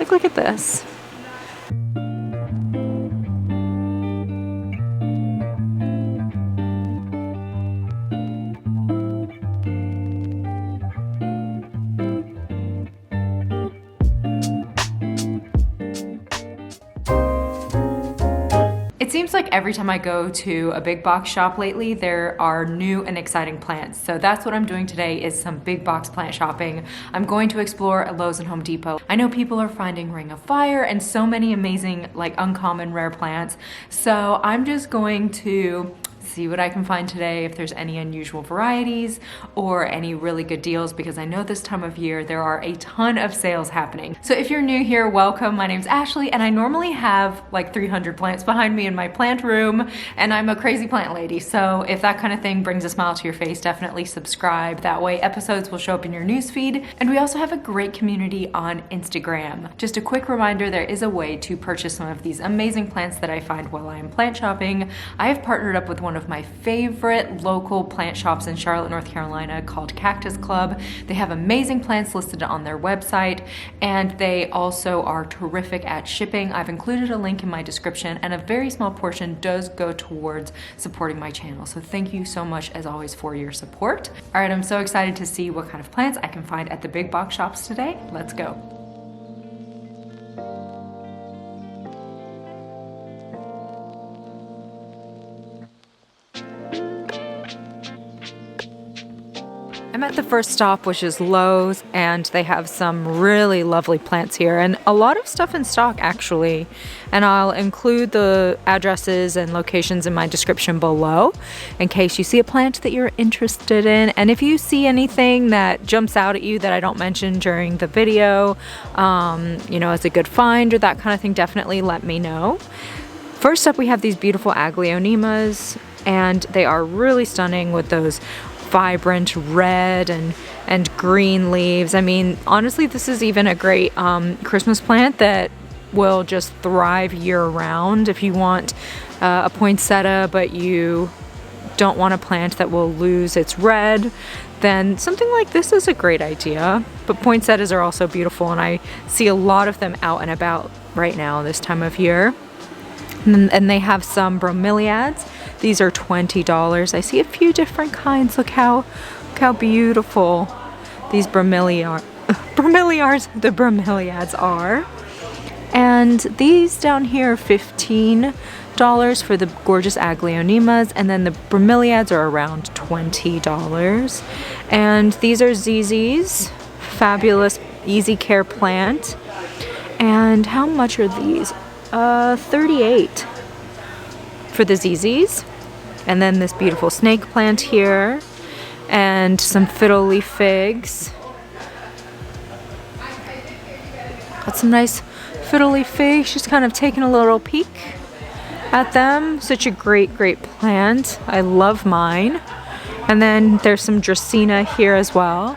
Like, look at this. It seems like every time I go to a big box shop lately, there are new and exciting plants. So that's what I'm doing today, is some big box plant shopping. I'm going to explore a Lowe's and Home Depot. I know people are finding Ring of Fire and so many amazing, like, uncommon rare plants. So I'm just going to see what I can find today, if there's any unusual varieties or any really good deals, because I know this time of year there are a ton of sales happening. So if you're new here, welcome. My name's Ashley, and I normally have like 300 plants behind me in my plant room, and I'm a crazy plant lady. So if that kind of thing brings a smile to your face, definitely subscribe. That way episodes will show up in your newsfeed. And we also have a great community on Instagram. Just a quick reminder, there is a way to purchase some of these amazing plants that I find while I am plant shopping. I have partnered up with one of my favorite local plant shops in Charlotte, North Carolina, called Cactus Club. They have amazing plants listed on their website, and they also are terrific at shipping. I've included a link in my description, and a very small portion does go towards supporting my channel. So thank you so much, as always, for your support. All right, I'm so excited to see what kind of plants I can find at the big box shops today. Let's go. I'm at the first stop, which is Lowe's, and they have some really lovely plants here and a lot of stuff in stock, actually. And I'll include the addresses and locations in my description below in case you see a plant that you're interested in. And if you see anything that jumps out at you that I don't mention during the video, you know, as a good find or that kind of thing, definitely let me know. First up, we have these beautiful Aglaonemas, and they are really stunning with those vibrant red and green leaves. I mean, honestly, this is even a great Christmas plant that will just thrive year-round. If you want a poinsettia but you don't want a plant that will lose its red, then something like this is a great idea. But poinsettias are also beautiful, and I see a lot of them out and about right now this time of year. And they have some bromeliads. These are $20. I see a few different kinds. Look how beautiful these bromeliads are. And these down here are $15 for the gorgeous Aglaonemas, and then the bromeliads are around $20. And these are ZZs, fabulous easy care plant. And how much are these? 38 for the ZZs. And then this beautiful snake plant here, and some fiddle leaf figs. Got some nice fiddle leaf figs. Just kind of taking a little peek at them. Such a great plant. I love mine. And then there's some Dracaena here as well.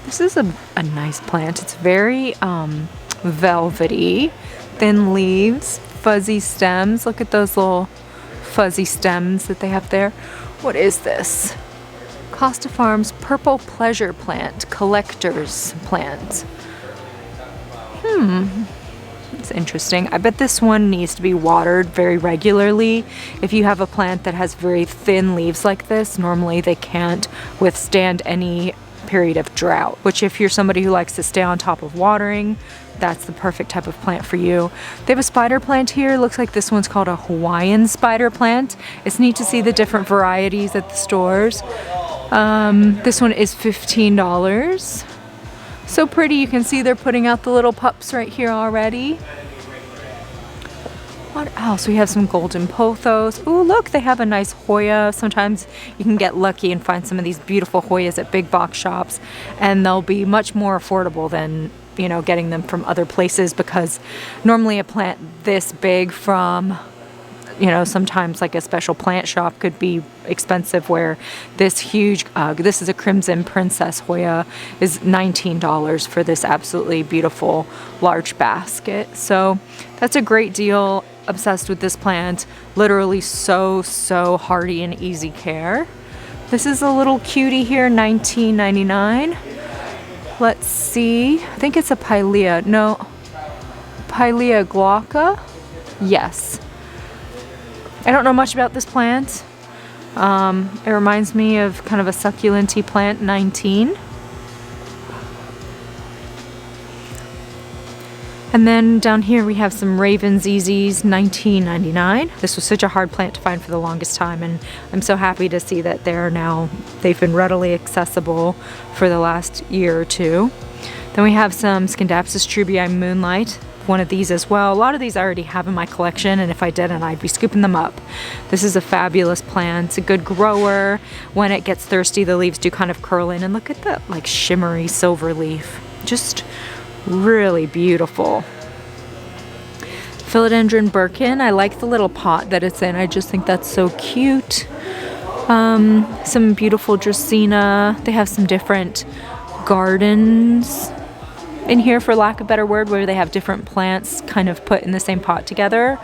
This is a nice plant. It's very velvety, thin leaves, fuzzy stems. Look at those little fuzzy stems that they have there. What is this? Costa Farms Purple Pleasure Plant, collector's plant. It's interesting. I bet this one needs to be watered very regularly. If you have a plant that has very thin leaves like this, normally they can't withstand any period of drought, which if you're somebody who likes to stay on top of watering, that's the perfect type of plant for you. They have a spider plant here. Looks like this one's called a Hawaiian spider plant. It's neat to see the different varieties at the stores. This one is $15. So pretty. You can see they're putting out the little pups right here already. What else? We have some golden pothos. Ooh, look, they have a nice Hoya. Sometimes you can get lucky and find some of these beautiful Hoyas at big box shops, and they'll be much more affordable than, you know, getting them from other places, because normally a plant this big from, you know, sometimes like a special plant shop could be expensive, where this huge, this is a Crimson Princess Hoya, is $19 for this absolutely beautiful large basket. So that's a great deal. Obsessed with this plant. Literally so hardy and easy care. This is a little cutie here, $19.99. Let's see. I think it's a Pilea. No, Pilea glauca? Yes. I don't know much about this plant. It reminds me of kind of a succulent-y plant, 19. And then down here we have some Raven ZZs, $19.99. This was such a hard plant to find for the longest time, and I'm so happy to see that they've been readily accessible for the last year or two. Then we have some Scindapsus trubii Moonlight, one of these as well. A lot of these I already have in my collection, and if I didn't, I'd be scooping them up. This is a fabulous plant. It's a good grower. When it gets thirsty, the leaves do kind of curl in, and look at that like shimmery silver leaf. Just really beautiful. Philodendron Birkin. I like the little pot that it's in. I just think that's so cute. Some beautiful Dracaena. They have some different gardens in here, for lack of a better word, where they have different plants kind of put in the same pot together,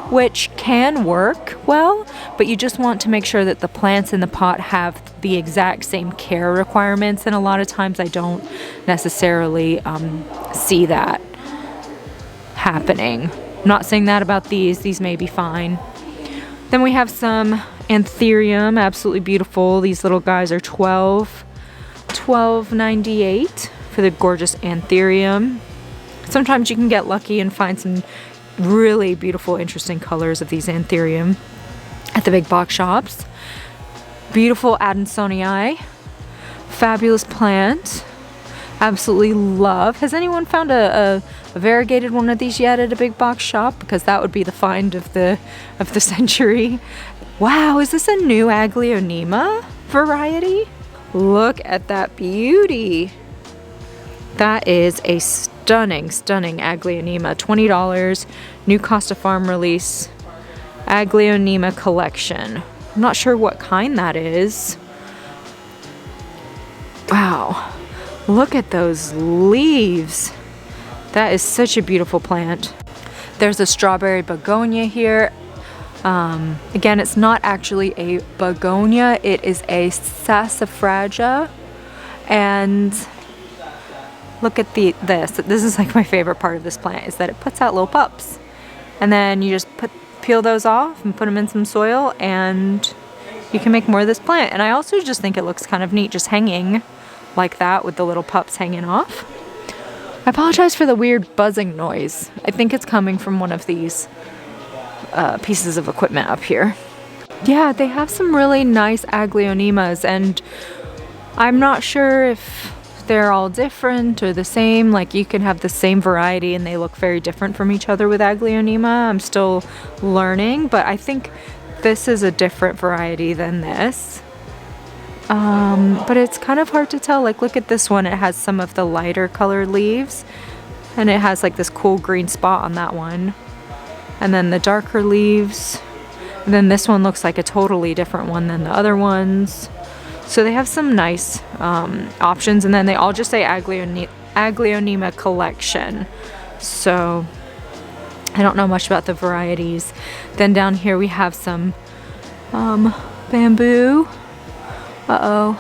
which can work well, but you just want to make sure that the plants in the pot have the exact same care requirements, and a lot of times I don't necessarily see that happening. I'm not saying that about these may be fine. Then we have some Anthurium, absolutely beautiful. These little guys are $12.98 for the gorgeous Anthurium. Sometimes you can get lucky and find some really beautiful, interesting colors of these Anthurium at the big box shops. Beautiful Adansonii, fabulous plant. Absolutely love. Has anyone found a variegated one of these yet at a big box shop? Because that would be the find of the century. Wow, is this a new Aglaonema variety? Look at that beauty. That is a stunning Aglaonema. $20, new Costa Farm release, Aglaonema collection. I'm not sure what kind that is. Wow, look at those leaves. That is such a beautiful plant. There's a strawberry begonia here. Again, it's not actually a begonia, it is a sassafraga. And look at this. This is like my favorite part of this plant, is that it puts out little pups. And then you just peel those off and put them in some soil, and you can make more of this plant. And I also just think it looks kind of neat just hanging like that with the little pups hanging off. I apologize for the weird buzzing noise. I think it's coming from one of these pieces of equipment up here. Yeah, they have some really nice Aglaonemas, and I'm not sure if they're all different or the same. Like, you can have the same variety and they look very different from each other with Aglaonema. I'm still learning, but I think this is a different variety than this. But it's kind of hard to tell. Like, look at this one. It has some of the lighter colored leaves, and it has like this cool green spot on that one. And then the darker leaves. And then this one looks like a totally different one than the other ones. So they have some nice options, and then they all just say Aglaonema collection. So I don't know much about the varieties. Then down here we have some bamboo. Uh-oh,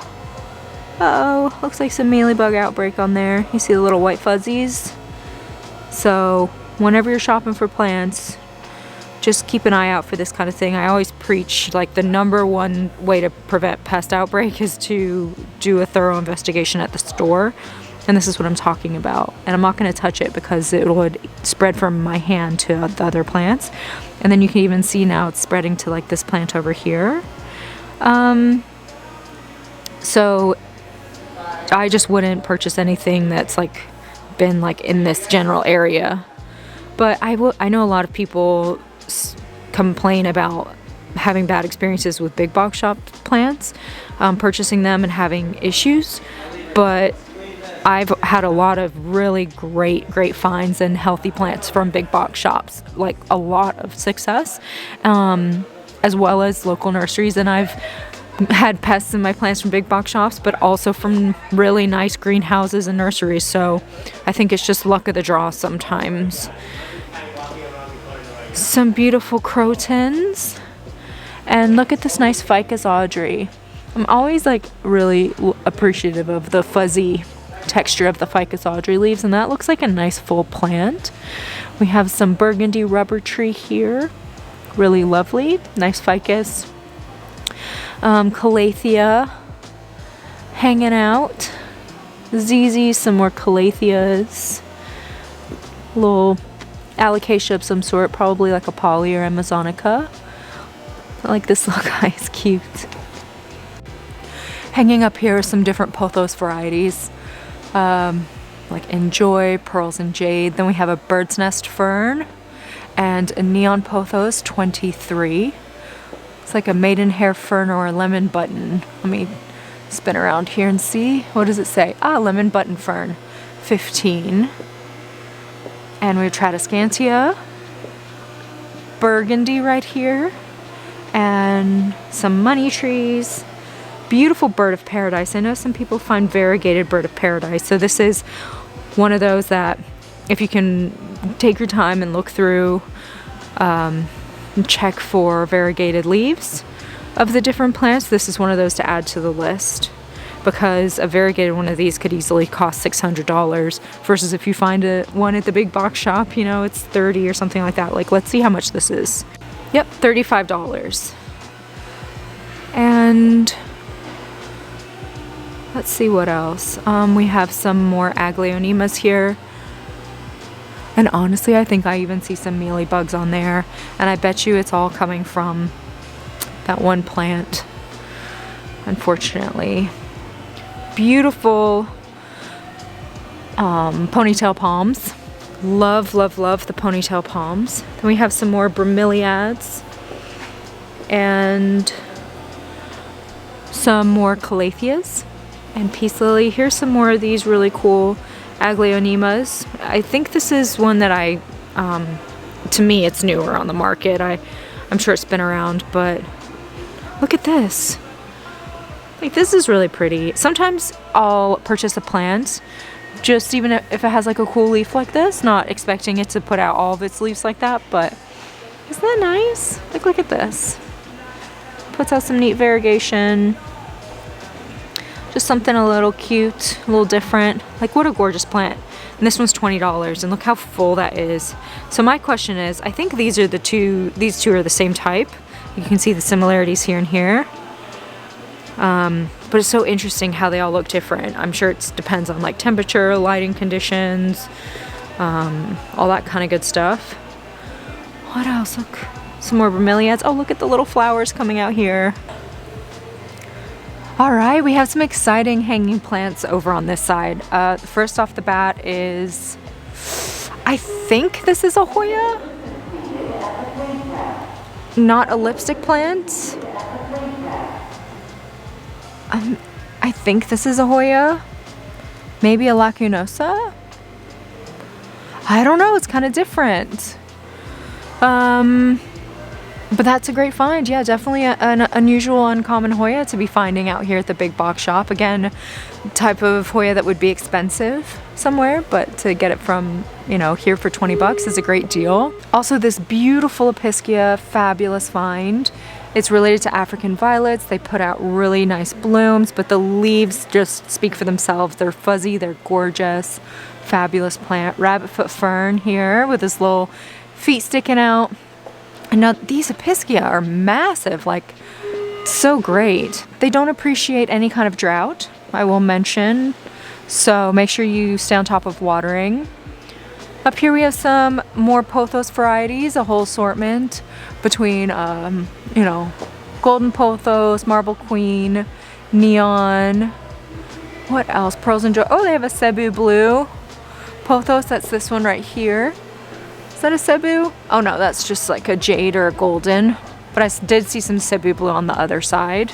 looks like some mealybug outbreak on there. You see the little white fuzzies? So whenever you're shopping for plants, just keep an eye out for this kind of thing. I always preach, like, the #1 way to prevent pest outbreak is to do a thorough investigation at the store. And this is what I'm talking about. And I'm not going to touch it because it would spread from my hand to the other plants. And then you can even see now it's spreading to like this plant over here. So I just wouldn't purchase anything that's like been like in this general area. But I know a lot of people complain about having bad experiences with big box shop plants, purchasing them and having issues. But I've had a lot of really great finds and healthy plants from big box shops, like a lot of success, as well as local nurseries. And I've had pests in my plants from big box shops, but also from really nice greenhouses and nurseries. So I think it's just luck of the draw sometimes. Some beautiful crotons. And look at this nice Ficus Audrey. I'm always like really appreciative of the fuzzy texture of the ficus Audrey leaves, and that looks like a nice full plant. We have some burgundy rubber tree here, really lovely, nice ficus. Calathea hanging out. ZZ, some more calatheas. Little alocasia of some sort, probably like a poly or amazonica. I like this little guy, it's cute. Hanging up here are some different pothos varieties, like Enjoy, Pearls and Jade. Then we have a bird's nest fern and a neon pothos 23. It's like a maidenhair fern or a lemon button. Let me spin around here and see. What does it say? Ah, lemon button fern 15. And we have Tradescantia, burgundy right here, and some money trees. Beautiful bird of paradise. I know some people find variegated bird of paradise. So this is one of those that if you can take your time and look through and check for variegated leaves of the different plants, this is one of those to add to the list, because a variegated one of these could easily cost $600 versus if you find one at the big box shop, you know, it's $30 or something like that. Like, let's see how much this is. Yep, $35. And let's see what else. We have some more Aglaonemas here. And honestly, I think I even see some mealy bugs on there. And I bet you it's all coming from that one plant, unfortunately. Beautiful ponytail palms. Love, love, love the ponytail palms. Then we have some more bromeliads and some more calatheas and peace lily. Here's some more of these really cool Aglaonemas. I think this is one that to me, it's newer on the market. I'm sure it's been around, but look at this. Like, this is really pretty. Sometimes I'll purchase a plant, just even if it has like a cool leaf like this, not expecting it to put out all of its leaves like that, but isn't that nice? Like, look at this. Puts out some neat variegation. Just something a little cute, a little different. Like, what a gorgeous plant. And this one's $20, and look how full that is. So my question is, I think these two are the same type. You can see the similarities here and here. But it's so interesting how they all look different. I'm sure it depends on like temperature, lighting conditions, all that kind of good stuff. What else? Look, some more bromeliads. Oh, look at the little flowers coming out here. All right, we have some exciting hanging plants over on this side. First off the bat is, I think this is a Hoya, not a lipstick plant. I think this is a Hoya, maybe a lacunosa. I don't know, it's kind of different. But that's a great find. Yeah, definitely an unusual, uncommon Hoya to be finding out here at the big box shop. Again, type of Hoya that would be expensive somewhere, but to get it from, you know, here for 20 bucks is a great deal. Also, this beautiful Apiscia, fabulous find. It's related to African violets. They put out really nice blooms, but the leaves just speak for themselves. They're fuzzy, they're gorgeous, fabulous plant. Rabbitfoot fern here with his little feet sticking out. And now these Apiscia are massive, like so great. They don't appreciate any kind of drought, I will mention. So make sure you stay on top of watering. Up here we have some more pothos varieties, a whole assortment between, you know, golden pothos, marble queen, neon. What else? Pearls and joy. Oh, they have a Cebu blue pothos. That's this one right here. Is that a Cebu? Oh no, that's just like a jade or a golden. But I did see some Cebu blue on the other side.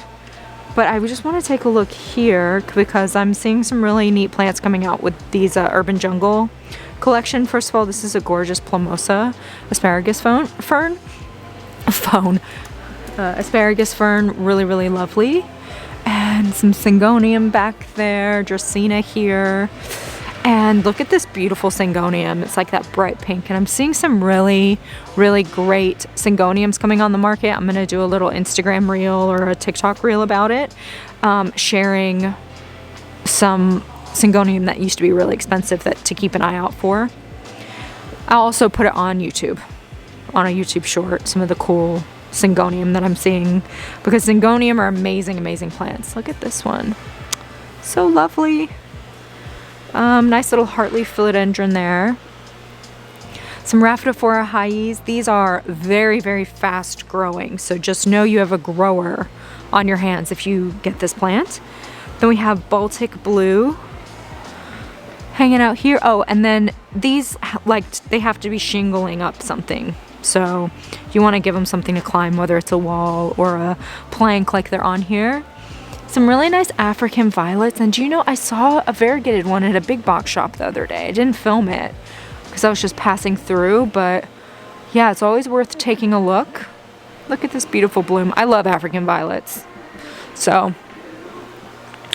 But I just want to take a look here because I'm seeing some really neat plants coming out with these Urban Jungle collection. First of all, this is a gorgeous Plumosa asparagus fern. Asparagus fern, really, really lovely. And some Syngonium back there, Dracaena here. And look at this beautiful Syngonium. It's like that bright pink. And I'm seeing some really, really great Syngoniums coming on the market. I'm going to do a little Instagram reel or a TikTok reel about it. Sharing some Syngonium that used to be really expensive to keep an eye out for. I'll also put it on YouTube, on a YouTube short, some of the cool Syngonium that I'm seeing, because Syngonium are amazing, amazing plants. Look at this one. So lovely. Nice little heartleaf philodendron there. Some Rhaphidophora hyes. These are very, very fast growing, so just know you have a grower on your hands if you get this plant. Then we have Baltic Blue hanging out here. Oh, and then these, like, they have to be shingling up something. So you want to give them something to climb, whether it's a wall or a plank like they're on here. Some really nice African violets. And do you know, I saw a variegated one at a big box shop the other day. I didn't film it because I was just passing through, but yeah, it's always worth taking a look. Look at this beautiful bloom. I love African violets. So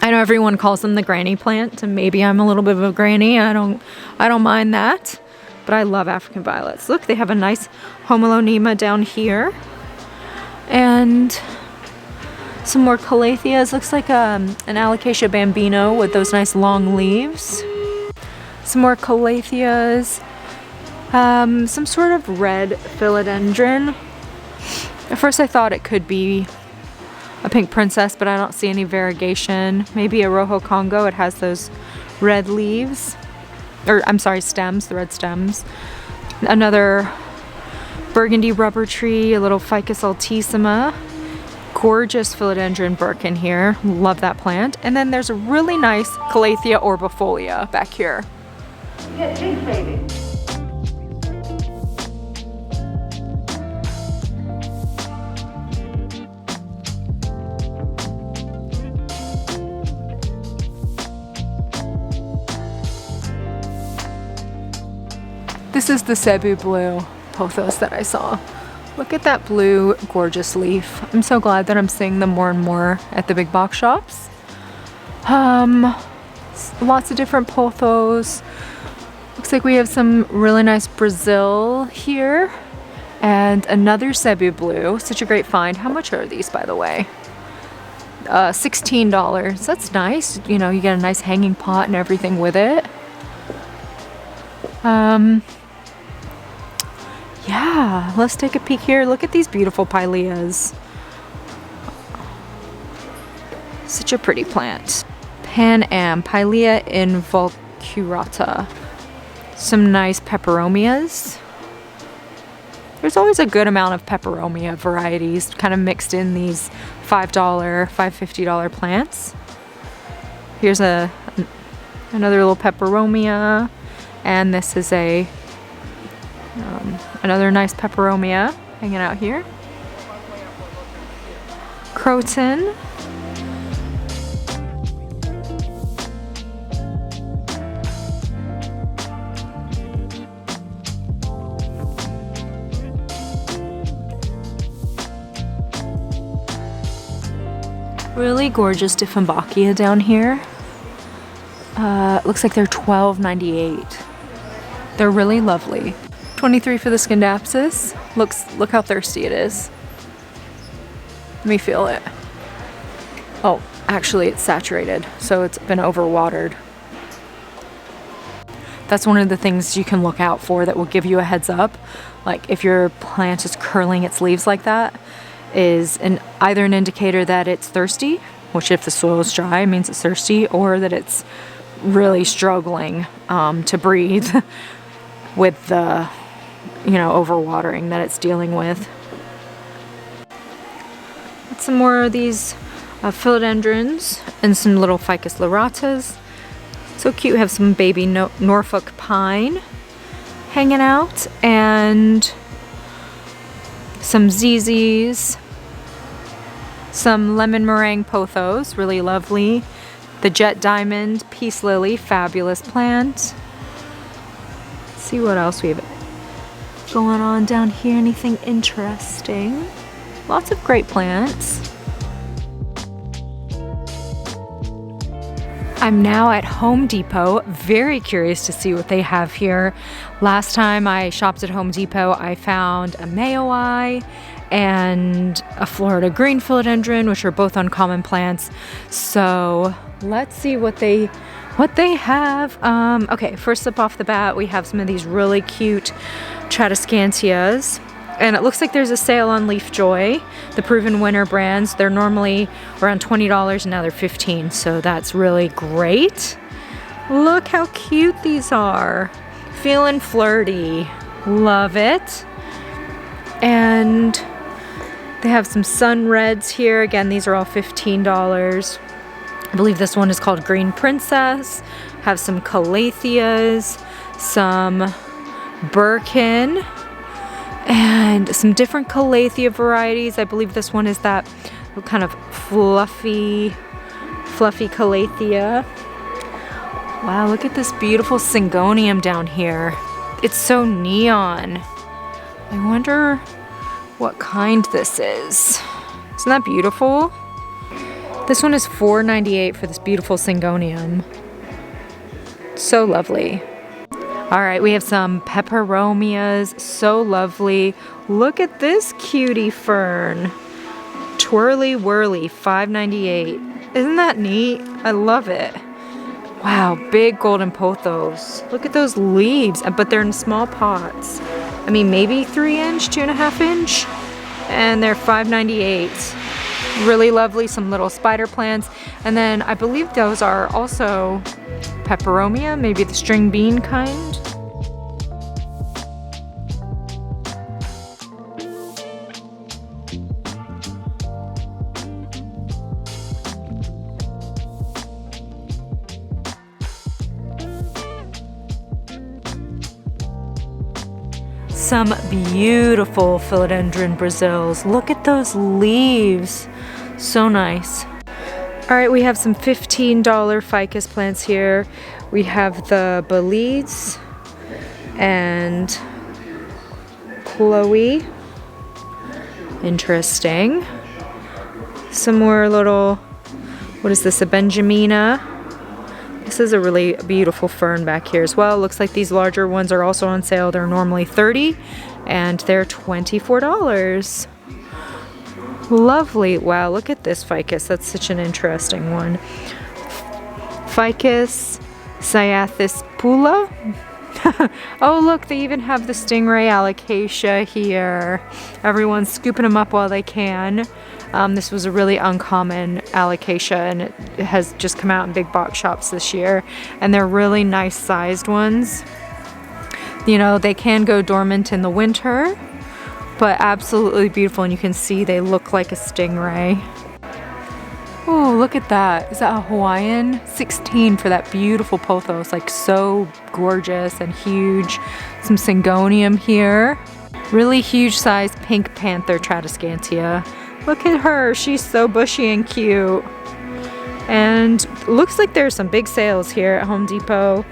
I know everyone calls them the granny plant, and maybe I'm a little bit of a granny. I don't mind that, but I love African violets. Look, they have a nice Aglaonema down here, and some more calatheas. Looks like an Alocasia bambino with those nice long leaves. Some more calatheas. Some sort of red philodendron. At first I thought it could be a pink princess, but I don't see any variegation. Maybe a Rojo Congo. It has those red leaves. Or, I'm sorry, stems, the red stems. Another burgundy rubber tree, a little Ficus altissima. Gorgeous philodendron birkin here. Love that plant. And then there's a really nice Calathea orbifolia back here. Yeah, cheese, baby. This is the Cebu blue pothos that I saw. Look at that blue, gorgeous leaf. I'm so glad that I'm seeing them more and more at the big box shops. Lots of different pothos. Looks like we have some really nice Brazil here. And another Cebu blue. Such a great find. How much are these, by the way? $16. That's nice. You know, you get a nice hanging pot and everything with it. Yeah, let's take a peek here. Look at these beautiful pileas. Such a pretty plant. Pan Am, Pilea involucrata. Some nice peperomias. There's always a good amount of peperomia varieties kind of mixed in these $5, $5.50 plants. Here's another little peperomia, and this is another nice peperomia hanging out here. Croton. Really gorgeous Dieffenbachia down here. Looks like they're $12.98. They're really lovely. $23 for the Scindapsus. Look how thirsty it is. Let me feel it. Oh, actually it's saturated, so it's been overwatered. That's one of the things you can look out for that will give you a heads up. Like if your plant is curling its leaves like that, is either an indicator that it's thirsty, which if the soil is dry means it's thirsty, or that it's really struggling to breathe with the overwatering that it's dealing with. Some more of these philodendrons and some little Ficus liratas. So cute. We have some baby Norfolk pine hanging out, and some ZZs, some lemon meringue pothos, really lovely. The jet diamond peace lily, fabulous plant. Let's see what else we have going on down here. Anything interesting? Lots of great plants. I'm now at Home Depot, very curious to see what they have here. Last time I shopped at Home Depot, I found a Mayoi and a Florida green philodendron, which are both uncommon plants. So let's see what they what they have. Okay, first up off the bat, we have some of these really cute Tradescantias. And it looks like there's a sale on Leaf Joy, the proven winner brands. They're normally around $20 and now they're $15, so that's really great. Look how cute these are. Feeling flirty. Love it. And they have some sun reds here. Again, these are all $15. I believe this one is called Green Princess. Have some Calatheas, some Birkin, and some different Calathea varieties. I believe this one is that kind of fluffy Calathea. Wow, look at this beautiful Syngonium down here. It's so neon. I wonder what kind this is. Isn't that beautiful? This one is $4.98 for this beautiful Syngonium. So lovely. All right, we have some peperomias, so lovely. Look at this cutie fern. Twirly whirly, $5.98. Isn't that neat? I love it. Wow, big golden pothos. Look at those leaves, but they're in small pots. I mean, maybe 3-inch, 2.5-inch, and they're $5.98. Really lovely, some little spider plants. And then I believe those are also peperomia, maybe the string bean kind. Some beautiful philodendron Brazils. Look at those leaves. So nice. All right, we have some $15 ficus plants here. We have the Belize and Chloe. Interesting. Some more little, what is this, a Benjamina? This is a really beautiful fern back here as well. Looks like these larger ones are also on sale. They're normally $30 and they're $24. Lovely. Wow, look at this ficus. That's such an interesting one. Ficus cyathus pula. Oh, look, they even have the stingray alocasia here. Everyone's scooping them up while they can. This was a really uncommon alocasia, and it has just come out in big box shops this year. And they're really nice sized ones. You know, they can go dormant in the winter, but absolutely beautiful. And you can see they look like a stingray. Oh, look at that. Is that a Hawaiian? 16 for that beautiful pothos. Like, so gorgeous and huge. Some Syngonium here. Really huge size pink panther Tradescantia. Look at her. She's so bushy and cute. And looks like there's some big sales here at Home Depot.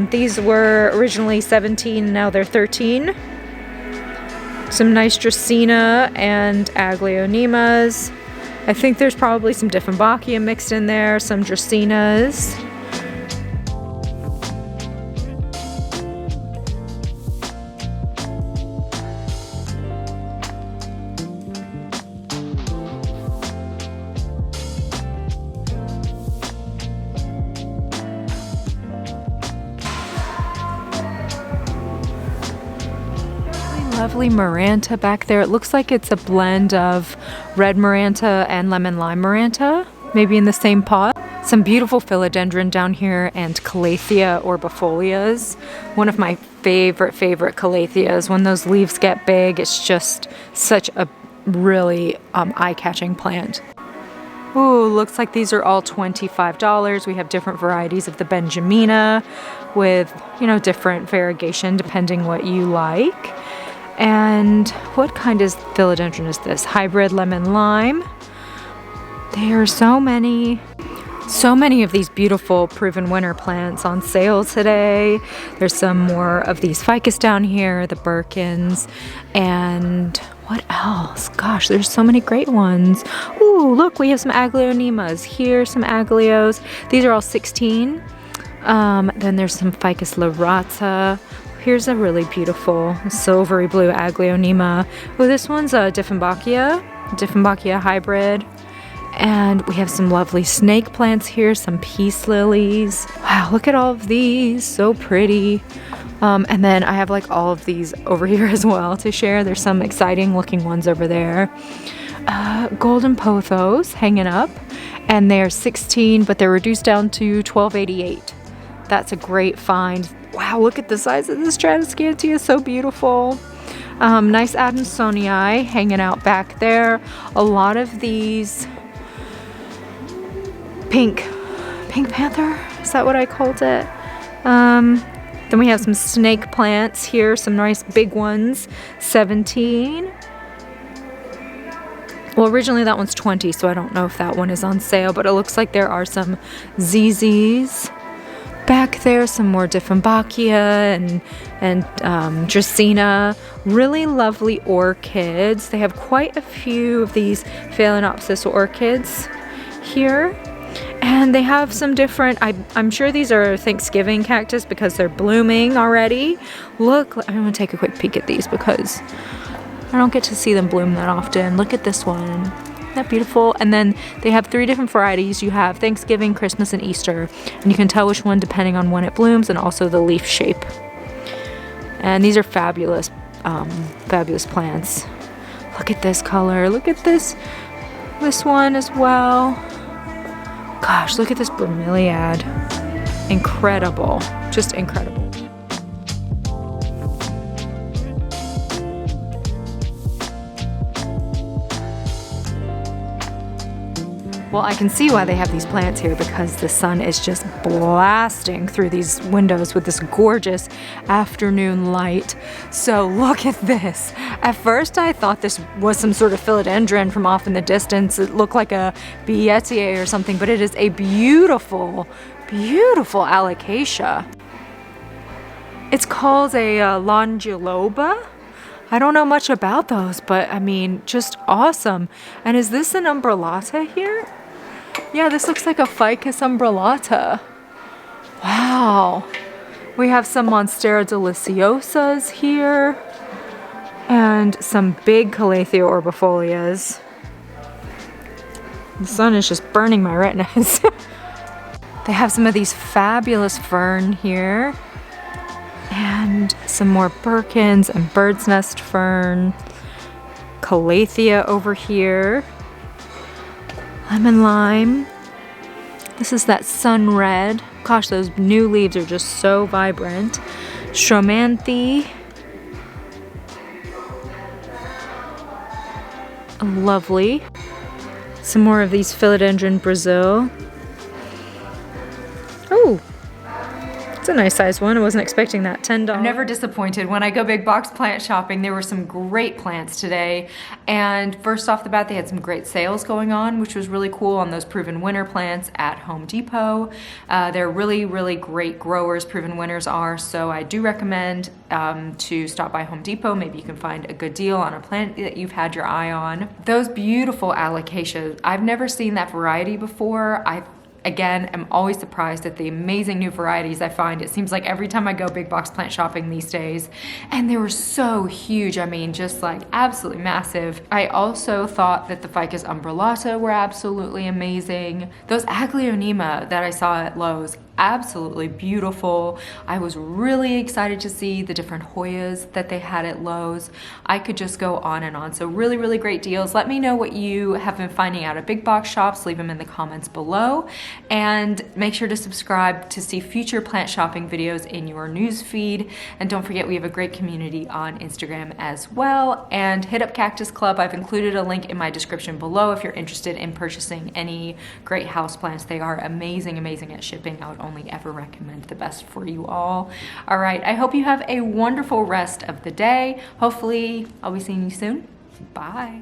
These were originally $17, now they're $13. Some nice Dracaena and Aglaonemas. I think there's probably some Dieffenbachia mixed in there, some Dracaenas. Lovely Maranta back there. It looks like it's a blend of red Maranta and lemon lime Maranta, maybe in the same pot. Some beautiful philodendron down here and Calathea orbifolias. One of my favorite Calatheas. When those leaves get big, it's just such a really eye-catching plant. Ooh, looks like these are all $25. We have different varieties of the Benjamina with, you know, different variegation depending what you like. And what kind of philodendron is this? Hybrid lemon lime. There are so many of these beautiful proven winner plants on sale today. There's some more of these ficus down here, the Birkins, and what else? Gosh, there's so many great ones. Ooh, look, we have some Aglaonemas here, some Agleos. These are all 16. Then there's some Ficus laurata. Here's a really beautiful silvery blue Aglaonema. Oh, this one's a Dieffenbachia hybrid. And we have some lovely snake plants here, some peace lilies. Wow, look at all of these, so pretty. And then I have like all of these over here as well to share. There's some exciting looking ones over there. Golden pothos hanging up, and they're 16, but they're reduced down to $12.88. That's a great find. Wow, look at the size of this Stratoscantia, so beautiful. Nice Adansonii hanging out back there. A lot of these pink panther, is that what I called it? Then we have some snake plants here, some nice big ones, 17. Well, originally that one's 20, so I don't know if that one is on sale, but it looks like there are some ZZs back there, some more Dieffenbachia and Dracaena. Really lovely orchids. They have quite a few of these Phalaenopsis orchids here. And they have some different, I'm sure these are Thanksgiving cactus because they're blooming already. Look, I'm gonna take a quick peek at these because I don't get to see them bloom that often. Look at this one. Isn't that beautiful? And then they have 3 different varieties. You have Thanksgiving, Christmas, and Easter. And you can tell which one depending on when it blooms and also the leaf shape. And these are fabulous, fabulous plants. Look at this color. Look at this one as well. Gosh, look at this bromeliad. Incredible, just incredible. Well, I can see why they have these plants here because the sun is just blasting through these windows with this gorgeous afternoon light. So look at this. At first I thought this was some sort of philodendron from off in the distance. It looked like a Bietier or something, but it is a beautiful, beautiful alocasia. It's called a longiloba. I don't know much about those, but I mean, just awesome. And is this an umbrellata here? Yeah, this looks like a Ficus umbrellata. Wow. We have some Monstera deliciosas here. And some big Calathea orbifolias. The sun is just burning my retinas. They have some of these fabulous fern here. And some more Birkins and bird's nest fern. Calathea over here. Lemon lime. This is that sun red. Gosh, those new leaves are just so vibrant. Stromanthe. Lovely. Some more of these Philodendron Brazil. Oh, it's a nice sized one. I wasn't expecting that. $10. I'm never disappointed. When I go big box plant shopping, there were some great plants today. And first off the bat, they had some great sales going on, which was really cool on those proven winner plants at Home Depot. They're really, really great growers, proven winners are. So I do recommend to stop by Home Depot. Maybe you can find a good deal on a plant that you've had your eye on. Those beautiful alocasias, I've never seen that variety before. Again, I'm always surprised at the amazing new varieties I find. It seems like every time I go big box plant shopping these days, and they were so huge. I mean, just like absolutely massive. I also thought that the Ficus umbrellata were absolutely amazing. Those Aglaonema that I saw at Lowe's, absolutely beautiful. I was really excited to see the different Hoyas that they had at Lowe's. I could just go on and on. So really, really great deals. Let me know what you have been finding out at big box shops. Leave them in the comments below. And make sure to subscribe to see future plant shopping videos in your news feed. And don't forget, we have a great community on Instagram as well. And hit up Cactus Club. I've included a link in my description below if you're interested in purchasing any great houseplants. They are amazing, amazing at shipping. I would only ever recommend the best for you all. All right, I hope you have a wonderful rest of the day. Hopefully, I'll be seeing you soon. Bye.